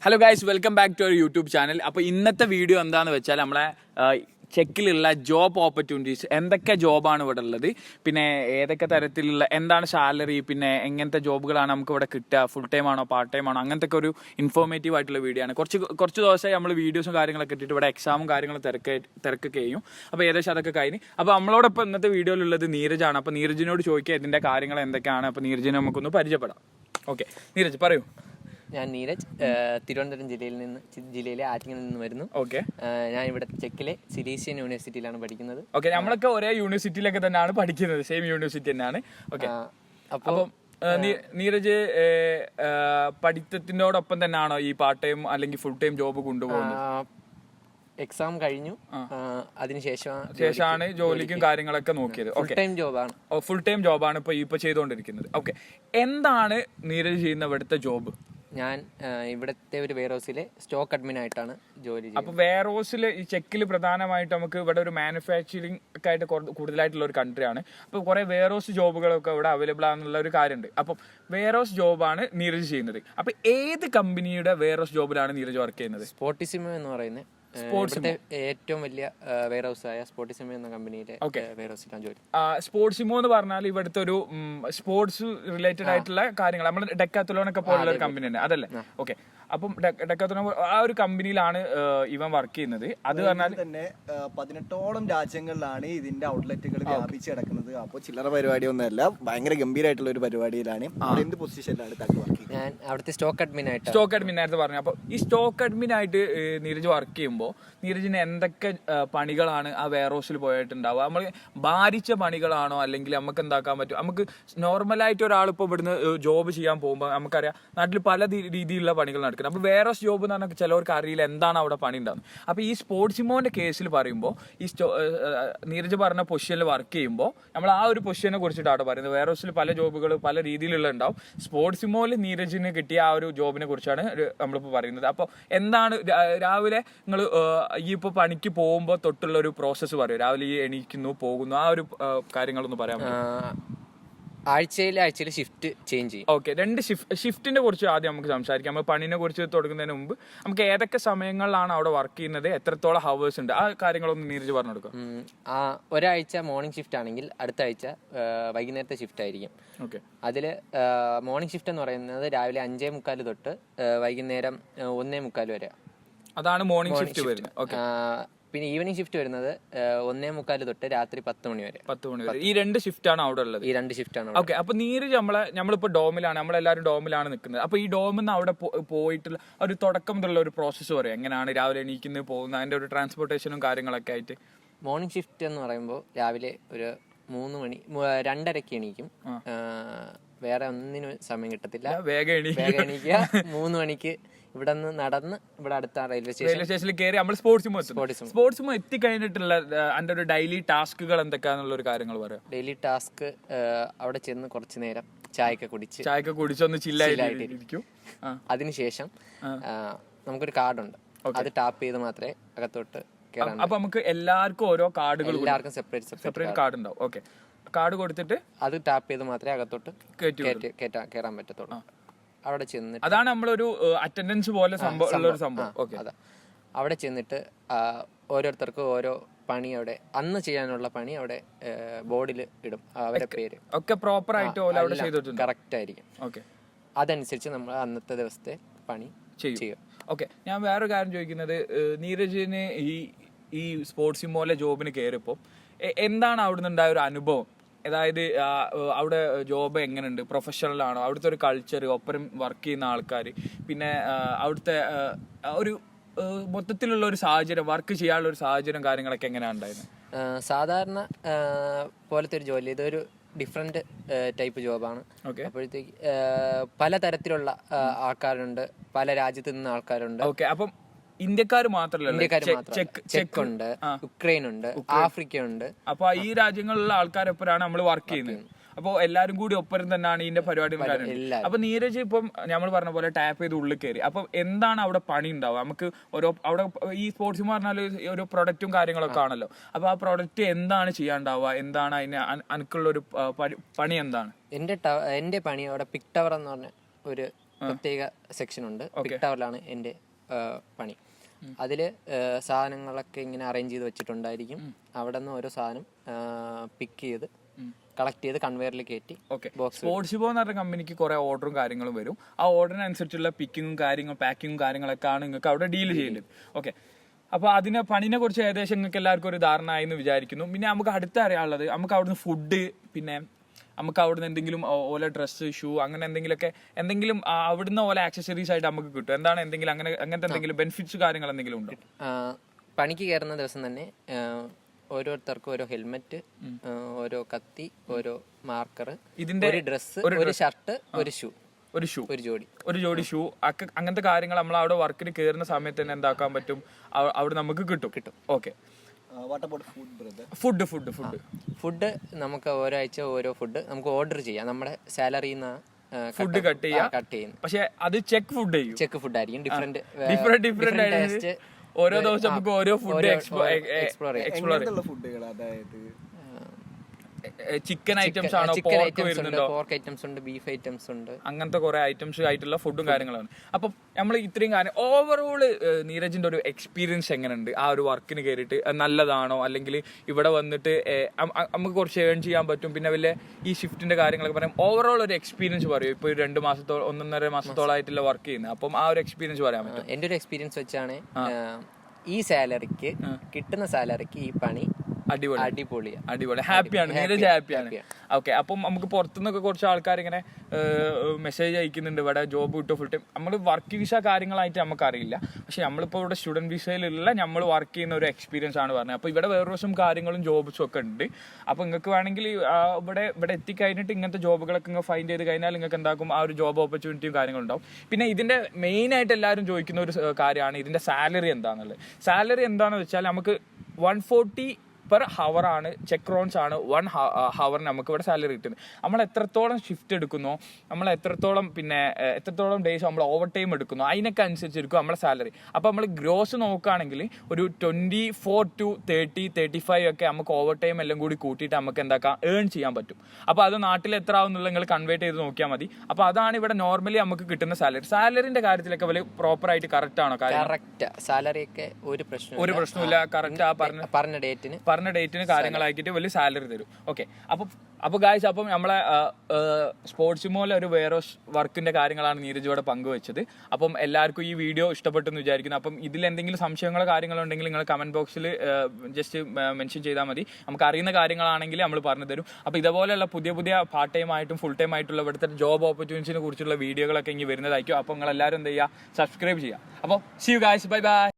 Hello guys, welcome back to our YouTube channel. അപ്പോൾ ഇന്നത്തെ video എന്താണെന്ന് വെച്ചാൽ നമ്മളെ ചെക്കിലുള്ള ജോബ് ഓപ്പർച്യൂണിറ്റീസ്, എന്തൊക്കെ ജോബാണ് ഇവിടെ ഉള്ളത്, പിന്നെ ഏതൊക്കെ തരത്തിലുള്ള എന്താണ് സാലറി, പിന്നെ എങ്ങനത്തെ ജോബുകളാണ് നമുക്ക് ഇവിടെ കിട്ടുക, ഫുൾ ടൈം ആണോ പാർട്ട് ടൈം ആണോ, അങ്ങനത്തെ ഒരു ഇൻഫോർമേറ്റീവ് ആയിട്ടുള്ള വീഡിയോ ആണ്. കുറച്ച് ദിവസമായി നമ്മൾ വീഡിയോസും കാര്യങ്ങളൊക്കെ ഇട്ടിട്ട് ഇവിടെ എക്സാമും കാര്യങ്ങളും തിരക്കൊക്കെ ചെയ്യും. അപ്പോൾ ഏകദേശം അതൊക്കെ കഴിഞ്ഞ് അപ്പോൾ നമ്മളോടൊപ്പം ഇന്നത്തെ വീഡിയോയിലുള്ളത് നീരജാണ്. അപ്പോൾ നീരജിനോട് ചോദിക്കുക ഇതിൻ്റെ കാര്യങ്ങൾ എന്തൊക്കെയാണ്. അപ്പോൾ നീരജിനെ നമുക്കൊന്ന് പരിചയപ്പെടാം. ഓക്കെ, നീരജ് പറയൂ. ഞാൻ നീരജ്, തിരുവനന്തപുരം ജില്ലയിലെ ആറ്റിങ്ങിൽ നിന്ന് വരുന്നു. ഓക്കെ, ഞാൻ ഇവിടെ ചെക്കിലെ സിലീസിയൻ യൂണിവേഴ്സിറ്റിയിലാണ് പഠിക്കുന്നത്. ഓക്കെ, നമ്മളൊക്കെ ഒരേ യൂണിവേഴ്സിറ്റിയിലൊക്കെ തന്നെയാണ് പഠിക്കുന്നത്, സെയിം യൂണിവേഴ്സിറ്റി തന്നെയാണ്. ഓക്കെ, അപ്പം നീരജ് പഠിത്തത്തിനോടൊപ്പം തന്നെയാണോ ഈ പാർട്ട് ടൈം അല്ലെങ്കിൽ ഫുൾ ടൈം ജോബ് കൊണ്ടുപോകുന്നത്? എക്സാം കഴിഞ്ഞു, ശേഷമാണ് ജോലിക്കും കാര്യങ്ങളൊക്കെ നോക്കിയത്. ഫുൾ ടൈം ജോബാണ്. ഫുൾ ടൈം ജോബാണ് ഇപ്പൊ ചെയ്തുകൊണ്ടിരിക്കുന്നത്. ഓക്കെ, എന്താണ് നീരജ് ചെയ്യുന്ന ഇവിടുത്തെ ജോബ്? ഞാൻ ഇവിടുത്തെ ഒരു വെയർഹൗസിലെ സ്റ്റോക്ക് അഡ്മിൻ ആയിട്ടാണ് ജോലി ചെയ്യുന്നത്. അപ്പോൾ വെയർഹൗസിൽ ഈ ചെക്കിൽ പ്രധാനമായിട്ട് നമുക്ക് ഇവിടെ ഒരു മാനുഫാക്ചറിങ് ഒക്കെ ആയിട്ട് കൂടുതലായിട്ടുള്ള ഒരു കൺട്രിയാണ്. അപ്പോൾ കുറേ വെയർഹൗസ് ജോബുകളൊക്കെ ഇവിടെ അവൈലബിൾ ആണെന്നുള്ള ഒരു കാര്യമുണ്ട്. അപ്പം വെയർഹൗസ് ജോബാണ് നീരജ് ചെയ്യുന്നത്. അപ്പോൾ ഏത് കമ്പനിയുടെ വെയർഹൗസ് ജോബിലാണ് നീരജ് വർക്ക് ചെയ്യുന്നത്? സ്പോർട്ടിസിമോ എന്ന് പറയുന്നത് ഏറ്റവും വലിയ വെയർഹൗസ് ആയ സ്പോർട്ടിസിമോ എന്ന കമ്പനിയിലെ വെയർഹൗസിലാണ് ജോലി. സ്പോർട്സിമോ എന്ന് പറഞ്ഞാൽ ഇവിടുത്തെ ഒരു സ്പോർട്സ് റിലേറ്റഡ് ആയിട്ടുള്ള കാര്യങ്ങൾ, നമ്മൾ ഡെക്കാത്തലോണൊക്കെ പോലുള്ള ഒരു കമ്പനി തന്നെ അതല്ലേ? ഓക്കെ, അപ്പം ഡെക്കാത്തലോൺ ആ ഒരു കമ്പനിയിലാണ് ഇവൻ വർക്ക് ചെയ്യുന്നത്. അത് പറഞ്ഞാൽ തന്നെ 18ഓളം രാജ്യങ്ങളിലാണ് ഇതിന്റെ ഔട്ട്ലെറ്റുകൾ വ്യാപിച്ച് കിടക്കുന്നത്. അപ്പോൾ ചില്ലറ പരിപാടിയൊന്നുമല്ല, ഭയങ്കര ഗംഭീരമായിട്ടുള്ള ഒരു പരിപാടിയിലാണ്. എന്ത് പൊസിഷനിലാണ് വർക്ക്? ഞാൻ അവിടുത്തെ സ്റ്റോക്ക് അഡ്മിൻ ആയിട്ട് പറഞ്ഞു. അപ്പോൾ ഈ സ്റ്റോക്ക് അഡ്മിൻ ആയിട്ട് നീരജ് വർക്ക് ചെയ്യുമ്പോൾ നീരജിന് എന്തൊക്കെ പണികളാണ് ആ വെയർഹൗസിൽ പോയിട്ടുണ്ടാവുക? നമ്മൾ ഭാരിച്ച പണികളാണോ, അല്ലെങ്കിൽ നമുക്ക് എന്താക്കാൻ പറ്റും? നമുക്ക് നോർമലായിട്ട് ഒരാളിപ്പോൾ ഇവിടുന്ന് ജോബ് ചെയ്യാൻ പോകുമ്പോൾ നമുക്കറിയാം നാട്ടിൽ പല രീതിയിലുള്ള പണികൾ നടക്കുന്നത്. അപ്പോൾ വെയർഹൗസ് ജോബ് എന്ന് പറഞ്ഞാൽ ചിലവർക്ക് അറിയില്ല എന്താണ് അവിടെ പണി ഉണ്ടാകുന്നത്. അപ്പോൾ ഈ സ്പോർട്സിമോന്റെ കേസിൽ പറയുമ്പോൾ ഈ നീരജ് പറഞ്ഞ പൊസിഷനിൽ വർക്ക് ചെയ്യുമ്പോൾ നമ്മൾ ആ ഒരു പൊസിഷനെ കുറിച്ചിട്ടാണ് പറയുന്നത്. വെയർഹൗസിൽ പല ജോബുകൾ പല രീതിയിലുള്ള ഉണ്ടാവും. സ്പോർട്സിമോയിൽ നീരജിന് കിട്ടിയ ആ ഒരു ജോബിനെ കുറിച്ചാണ് നമ്മളിപ്പോൾ പറയുന്നത്. അപ്പോൾ എന്താണ് രാവിലെ നിങ്ങൾ ഈ ഇപ്പോൾ പണിക്ക് പോകുമ്പോൾ തൊട്ടുള്ള ഒരു പ്രോസസ്സ് പറയും? രാവിലെ ഈ എണീക്കുന്നു പോകുന്നു ആ ഒരു കാര്യങ്ങളൊന്ന് പറയാൻ പറ്റും? ആഴ്ചയിൽ ഷിഫ്റ്റ് ചേഞ്ച് ചെയ്യും. ഓക്കെ, രണ്ട് ഷിഫ്റ്റിനെ കുറിച്ച് ആദ്യം നമുക്ക് സംസാരിക്കാം. നമ്മൾ പണിനെ കുറിച്ച് തുടങ്ങുന്നതിന് മുമ്പ് നമുക്ക് ഏതൊക്കെ സമയങ്ങളിലാണ് അവിടെ വർക്ക് ചെയ്യുന്നത്, എത്രത്തോളം ഹവേഴ്സ് ഉണ്ട്, ആ കാര്യങ്ങളൊന്ന് നീരജ് പറഞ്ഞു കൊടുക്കാം. ഒരാഴ്ച മോർണിംഗ് ഷിഫ്റ്റ് ആണെങ്കിൽ അടുത്ത ആഴ്ച വൈകുന്നേരത്തെ ഷിഫ്റ്റ് ആയിരിക്കും. ഓക്കെ, അതിൽ മോർണിംഗ് ഷിഫ്റ്റ് എന്ന് പറയുന്നത് രാവിലെ 5:45 തൊട്ട് വൈകുന്നേരം 1:45 വരെ. അതാണ് മോർണിംഗ് ഷിഫ്റ്റ് വരുന്നത്. ഓക്കെ, പിന്നെ ഈവനിങ് ഷിഫ്റ്റ് വരുന്നത് 1:45 തൊട്ട് രാത്രി 10 മണി വരെ. 10 മണി വരെ. ഈ രണ്ട് ഷിഫ്റ്റാണ് അവിടെ ഉള്ളത്. ഈ രണ്ട് ഷിഫ്റ്റാണ്. ഓക്കെ, അപ്പൊ നീരജ് നമ്മളിപ്പോ ഡോമിലാണ്, നമ്മളെല്ലാവരും ഡോമിലാണ് നിൽക്കുന്നത്. അപ്പൊ ഈ ഡോമിൽ നിന്ന് അവിടെ പോയിട്ടുള്ള ഒരു തുടക്കം മുതലുള്ള ഒരു പ്രോസസ്സ് പറയാം. എങ്ങനെയാണ് രാവിലെ എണീക്കുന്നത്, പോകുന്നത്, അതിന്റെ ഒരു ട്രാൻസ്പോർട്ടേഷനും കാര്യങ്ങളൊക്കെ ആയിട്ട്? മോർണിംഗ് ഷിഫ്റ്റ് എന്ന് പറയുമ്പോൾ രാവിലെ ഒരു 3 മണി 2:30 എണീക്കും. വേറെ ഒന്നിനും സമയം കിട്ടത്തില്ല, വേഗം എണീക്കുക. 3 മണിക്ക് ഇവിടെ നിന്ന് നടന്ന് ഇവിടെ അടുത്ത റെയിൽവേ സ്റ്റേഷനിൽ കയറി നമ്മൾ സ്പോർട്സുമോ എത്തിക്കഴിഞ്ഞിട്ടുള്ള അതിന്റെ ഒരു ഡെയിലി ടാസ്കുകൾ എന്തൊക്കെയാന്നുള്ള ഒരു കാര്യങ്ങൾ പറയാം. ഡെയിലി ടാസ്ക് അവിടെ ചെന്ന് കുറച്ചു നേരം ചായയൊക്കെ കുടിച്ച് ഒന്ന് ചില്ലായിട്ടിരിക്കും. അതിനുശേഷം നമുക്കൊരു കാർഡുണ്ട്, അത് ടാപ്പ് ചെയ്ത് മാത്രമേ അകത്തോട്ട് കയറാൻ. അപ്പൊ നമുക്ക് എല്ലാവർക്കും ഓരോ കാർഡുകൾ, എല്ലാവർക്കും സെപ്പറേറ്റ് കാർഡ് ഉണ്ടാവും. ഓക്കെ, കാർഡ് കൊടുത്തിട്ട് അത് ടാപ്പ് ചെയ്ത് മാത്രമേ അകത്തോട്ട് കയറാൻ പറ്റത്തുള്ളൂ. അവിടെ ചെന്നിട്ട് അതാണ് നമ്മളൊരു അറ്റൻഡൻസ് പോലെ സംഭവം. അതാ, അവിടെ ചെന്നിട്ട് ഓരോരുത്തർക്കും ഓരോ പണി അവിടെ അന്ന് ചെയ്യാനുള്ള പണി അവിടെ ബോർഡിൽ ഇടും, അവരുടെ പേര് ഒക്കെ പ്രോപ്പർ ആയിട്ട് കറക്റ്റ് ആയിരിക്കും. ഓക്കെ, അതനുസരിച്ച് നമ്മൾ അന്നത്തെ ദിവസത്തെ പണി ചെയ്യും. ഓക്കെ, ഞാൻ വേറൊരു കാര്യം ചോദിക്കുന്നത്, നീരജിന് ഈ സ്പോർട്സിമോലെ ജോബിന് കയറിയപ്പോൾ എന്താണ് അവിടെ നിന്നുണ്ടായ ഒരു അനുഭവം? അതായത് അവിടെ ജോബ് എങ്ങനെയുണ്ട്, പ്രൊഫഷണൽ ആണോ, അവിടുത്തെ ഒരു കൾച്ചർ, ഒപ്പരം വർക്ക് ചെയ്യുന്ന ആൾക്കാർ, പിന്നെ അവിടുത്തെ ഒരു മൊത്തത്തിലുള്ള ഒരു സാഹചര്യം, വർക്ക് ചെയ്യാനുള്ള ഒരു സാഹചര്യം കാര്യങ്ങളൊക്കെ എങ്ങനെയാണ് ഉണ്ടായിരുന്നത്? സാധാരണ പോലത്തെ ഒരു ജോലി, ഇതൊരു ഡിഫറെന്റ് ടൈപ്പ് ജോബാണ്. അപ്പോഴത്തേക്ക് പലതരത്തിലുള്ള ആൾക്കാരുണ്ട്, പല രാജ്യത്ത് നിന്ന് ആൾക്കാരുണ്ട്. ഓക്കെ, അപ്പം ഇന്ത്യക്കാർ മാത്രമല്ല, ചെക്ക് ഉണ്ട്, യുക്രൈൻ ഉണ്ട്, ആഫ്രിക്ക ഉണ്ട്. അപ്പൊ ഈ രാജ്യങ്ങളിലുള്ള ആൾക്കാരൊപ്പരാണ് നമ്മൾ വർക്ക് ചെയ്യുന്നത്. അപ്പോൾ എല്ലാവരും കൂടി ഒപ്പരം തന്നെയാണ് ഇതിന്റെ പരിപാടി. അപ്പൊ നീരജ് ഇപ്പം നമ്മൾ പറഞ്ഞ പോലെ ടാപ്പ് ചെയ്ത് ഉള്ളിൽ കയറി. അപ്പൊ എന്താണ് അവിടെ പണി ഉണ്ടാവുക? നമുക്ക് അവിടെ ഈ സ്പോർട്സ് എന്ന് പറഞ്ഞാൽ ഓരോ പ്രൊഡക്റ്റും കാര്യങ്ങളൊക്കെ ആണല്ലോ. അപ്പൊ ആ പ്രൊഡക്റ്റ് എന്താണ് ചെയ്യാണ്ടാവുക, എന്താണ് അതിന് അനക്കുള്ള ഒരു പണി എന്താണ്? എന്റെ പണി അവിടെ പിക് ടവർ എന്ന് പറഞ്ഞ ഒരു പ്രത്യേക സെക്ഷൻ ഉണ്ട്. പിക് ടവറിലാണ് എൻ്റെ പണി. അതിൽ സാധനങ്ങളൊക്കെ ഇങ്ങനെ അറേഞ്ച് ചെയ്ത് വെച്ചിട്ടുണ്ടായിരിക്കും. അവിടെ നിന്ന് ഓരോ സാധനം പിക്ക് ചെയ്ത് കളക്ട് ചെയ്ത് കൺവെയറിൽ കയറ്റി ബോക്സ്. സ്പോർട്സ് എന്ന് പറഞ്ഞ കമ്പനിക്ക് കുറെ ഓർഡറും കാര്യങ്ങളും വരും. ആ ഓർഡറിനനുസരിച്ചുള്ള പിക്കിങ്ങും കാര്യങ്ങളും പാക്കിങ്ങും കാര്യങ്ങളൊക്കെ ആണ് നിങ്ങൾക്ക് അവിടെ ഡീൽ ചെയ്യേണ്ടത്. ഓക്കെ, അപ്പൊ പണിനെ കുറിച്ച് ഏകദേശം നിങ്ങൾക്ക് എല്ലാവർക്കും ഒരു ധാരണ ആയി എന്ന് വിചാരിക്കുന്നു. പിന്നെ നമുക്ക് അടുത്ത അറിയാനുള്ളത്, നമുക്ക് അവിടുന്ന് ഫുഡ്, പിന്നെ നമുക്ക് അവിടുന്ന് എന്തെങ്കിലും ഓല ഡ്രസ്സ്, ഷൂ, അങ്ങനെ എന്തെങ്കിലും അവിടുന്ന് ഓല ആക്സസറീസ് ആയിട്ട് നമുക്ക് കിട്ടും. എന്താണ് എന്തെങ്കിലും അങ്ങനത്തെ എന്തെങ്കിലും ബെനിഫിറ്റ്സ് കാര്യങ്ങൾ എന്തെങ്കിലും ഉണ്ടോ? പണിക്ക് കയറുന്ന ദിവസം തന്നെ ഓരോരുത്തർക്കും ഓരോ ഹെൽമെറ്റ്, ഓരോ കത്തി, ഓരോ മാർക്കർ, ഇതിന്റെ ഒരു ഡ്രസ്സ്, ഒരു ഷർട്ട്, ഒരു ജോഡി ഷൂ, അങ്ങനത്തെ കാര്യങ്ങൾ നമ്മൾ അവിടെ വർക്കിന് കയറുന്ന സമയത്ത് തന്നെ എന്താക്കാൻ പറ്റും, അവിടെ നമുക്ക് കിട്ടും. ഓക്കെ, ഫുഡ് നമുക്ക് ഒരാഴ്ച ഓരോ ഫുഡ് നമുക്ക് ഓർഡർ ചെയ്യാം. നമ്മുടെ സാലറിന്ന് ഫുഡ് കട്ട് ചെയ്യാം. പക്ഷെ അത് ചെക്ക് ഫുഡ് ആയിരിക്കും. ഡിഫറെന്റ് ഓരോ ദിവസം നമുക്ക് ഓരോ ഫുഡ് എക്സ്പ്ലോർ ഫുഡുകൾ, അതായത് ചിക്കൻ ഐറ്റംസ് ആണോ, പോർക്ക് വരുന്നുണ്ടോ, പോർക്ക് ഐറ്റംസ് ഉണ്ട്, ബീഫ് ഐറ്റംസ് ഉണ്ട്, അങ്ങനത്തെ കുറെ ഐറ്റംസ് ആയിട്ടുള്ള ഫുഡും കാര്യങ്ങളാണ്. അപ്പം നമ്മൾ ഇത്രയും കാര്യം ഓവറോള് നീരജിന്റെ ഒരു എക്സ്പീരിയൻസ് എങ്ങനെയുണ്ട് ആ ഒരു വർക്കിന് കയറിയിട്ട്? നല്ലതാണോ, അല്ലെങ്കിൽ ഇവിടെ വന്നിട്ട് നമുക്ക് കുറച്ച് ഏൺ ചെയ്യാൻ പറ്റും, പിന്നെ വലിയ ഈ ഷിഫ്റ്റിന്റെ കാര്യങ്ങളൊക്കെ പറയാം. ഓവറോൾ ഒരു എക്സ്പീരിയൻസ് പറയും. ഇപ്പൊ 2 മാസത്തോളം 1.5 മാസത്തോളമായിട്ടുള്ള വർക്ക് ചെയ്യുന്നത്. അപ്പം ആ ഒരു എക്സ്പീരിയൻസ് പറയാൻ പറ്റും? എന്റെ ഒരു എക്സ്പീരിയൻസ് വെച്ചാണ് ഈ സാലറിക്ക്, കിട്ടുന്ന സാലറിക്ക് ഈ പണി അടിപൊളി, ഹാപ്പിയാണ്, നീരജ് ഹാപ്പിയാണ്. ഓക്കെ, അപ്പം നമുക്ക് പുറത്തുനിന്നൊക്കെ കുറച്ച് ആൾക്കാർ ഇങ്ങനെ മെസ്സേജ് അയക്കുന്നുണ്ട്, ഇവിടെ ജോബ് കിട്ടും ഫുൾ ടൈം. നമ്മൾ വർക്ക് വിസ കാര്യങ്ങളായിട്ട് നമുക്കറിയില്ല, പക്ഷെ നമ്മളിപ്പോൾ ഇവിടെ സ്റ്റുഡൻറ് വിസയിലുള്ള നമ്മൾ വർക്ക് ചെയ്യുന്ന ഒരു എക്സ്പീരിയൻസ് ആണ് പറഞ്ഞത്. അപ്പോൾ ഇവിടെ വേറെ ദിവസം കാര്യങ്ങളും ജോബ്സും ഒക്കെ ഉണ്ട്. അപ്പോൾ നിങ്ങൾക്ക് വേണമെങ്കിൽ ഇവിടെ എത്തിക്കഴിഞ്ഞിട്ട് ഇങ്ങനത്തെ ജോബുകളൊക്കെ നിങ്ങൾ ഫൈൻഡ് ചെയ്ത് കഴിഞ്ഞാൽ നിങ്ങൾക്ക് എന്താക്കും ആ ഒരു ജോബ് ഓപ്പർച്യൂണിറ്റിയും കാര്യങ്ങളുണ്ടാവും. പിന്നെ ഇതിന്റെ മെയിനായിട്ട് എല്ലാവരും ചോദിക്കുന്ന ഒരു കാര്യമാണ് ഇതിന്റെ സാലറി എന്താണെന്നുള്ളത്. സാലറി എന്താണെന്ന് വെച്ചാൽ നമുക്ക് 140 പെർ ഹവർ ആണ്, ചെക്ക് റോൺസ് ആണ് 1 ഹവറിന് നമുക്ക് ഇവിടെ സാലറി കിട്ടുന്നത്. നമ്മൾ എത്രത്തോളം ഷിഫ്റ്റ് എടുക്കുന്നോ, നമ്മൾ എത്രത്തോളം ഡേയ്സ് നമ്മൾ ഓവർ ടൈം എടുക്കുന്നോ അതിനൊക്കെ അനുസരിച്ചിരിക്കും നമ്മളെ സാലറി. അപ്പോൾ നമ്മൾ ഗ്രോസ് നോക്കുകയാണെങ്കിൽ ഒരു 24 to 30, 35 ഒക്കെ നമുക്ക് ഓവർ ടൈം എല്ലാം കൂടി കൂട്ടിയിട്ട് നമുക്ക് എന്താക്കാം ഏൺ ചെയ്യാൻ പറ്റും. അപ്പോൾ അത് നാട്ടിൽ എത്ര ആവും എന്നുള്ളത് നിങ്ങൾ കൺവേർട്ട് ചെയ്ത് നോക്കിയാൽ മതി. അപ്പോൾ അതാണ് ഇവിടെ നോർമലി നമുക്ക് കിട്ടുന്ന സാലറി. സാലറിന്റെ കാര്യത്തിലൊക്കെ വലിയ പ്രോപ്പറായിട്ട് കറക്റ്റ് ആണോ? സാലറി ഒക്കെ ഒരു പ്രശ്നമില്ല, കറക്റ്റ് ആ പറഞ്ഞ ഡേറ്റിന് കാര്യങ്ങളാക്കിയിട്ട് വലിയ സാലറി തരും. ഓക്കെ, അപ്പോൾ ഗായ്സ്, അപ്പം നമ്മളെ സ്പോർട്സ് മോലെ ഒരു വേറെ വർക്കിന്റെ കാര്യങ്ങളാണ് നീരജ് ഇവിടെ പങ്കുവെച്ചത്. അപ്പം എല്ലാവർക്കും ഈ വീഡിയോ ഇഷ്ടപ്പെട്ടെന്ന് വിചാരിക്കുന്നു. അപ്പം ഇതിൽ എന്തെങ്കിലും സംശയങ്ങളോ കാര്യങ്ങളോ ഉണ്ടെങ്കിൽ നിങ്ങൾ കമന്റ് ബോക്സിൽ ജസ്റ്റ് മെൻഷൻ ചെയ്താൽ മതി. നമുക്ക് അറിയുന്ന കാര്യങ്ങളാണെങ്കിൽ നമ്മൾ പറഞ്ഞു തരും. അപ്പോൾ ഇതുപോലെയുള്ള പുതിയ പാർട്ട് ടൈം ആയിട്ടും ഫുൾ ടൈം ആയിട്ടുള്ള ഇവിടുത്തെ ജോബ് ഓപ്പർച്യൂണിറ്റിനെ കുറിച്ചുള്ള വീഡിയോകളൊക്കെ ഇനി വരുന്നതായിരിക്കും. അപ്പോൾ നിങ്ങൾ എല്ലാവരും എന്ത് ചെയ്യുക, സബ്സ്ക്രൈബ് ചെയ്യുക. അപ്പോൾ see you guys, bye by.